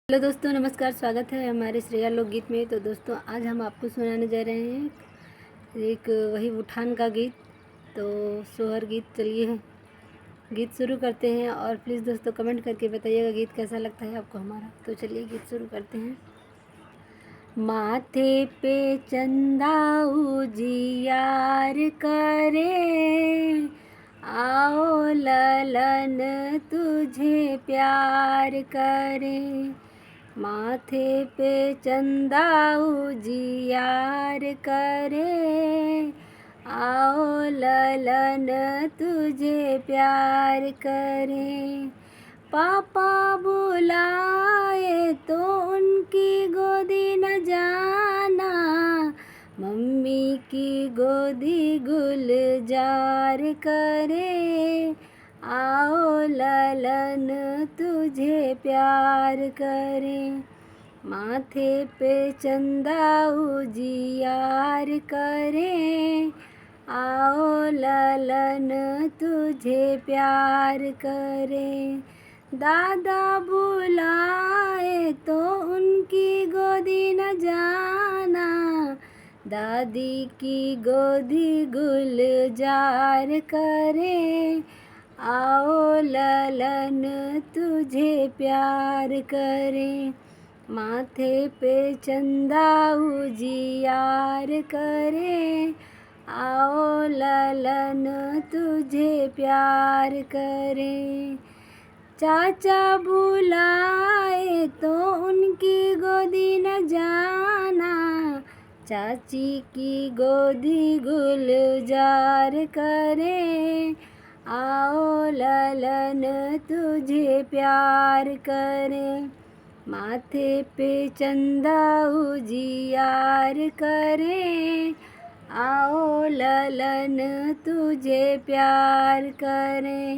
Hello दोस्तों, नमस्कार। स्वागत है हमारे श्रेया लोकगीत में। तो दोस्तों, आज हम आपको सुनाने जा रहे हैं एक वही उठान का गीत। तो सोहर गीत। चलिए गीत शुरू करते हैं। और प्लीज़ दोस्तों कमेंट करके बताइएगा गीत कैसा लगता है आपको हमारा। तो चलिए गीत शुरू करते हैं। माथे पे चंदा उजियार करे, आओ ललन तुझे प्यार करे। माथे पे चंदा उजियार करे, आओ ललन तुझे प्यार करे। पापा बुलाए तो उनकी गोदी न जाना, मम्मी की गोदी गुलजार करे, आओ ललन तुझे प्यार करे। माथे पे चंदा उजियार करे, आओ ललन तुझे प्यार करे। दादा बुलाए तो उनकी गोदी न जाना, दादी की गोदी गुलजार करे, आओ ललन तुझे प्यार करे। माथे पे चंदा उजियार करे, आओ ललन तुझे प्यार करे। चाचा बुलाए तो उनकी गोदी न जाना, चाची की गोदी गुलजार करे, आओ ललन तुझे प्यार करे। माथे पे चंदा उजियार करे, आओ ललन तुझे प्यार करे।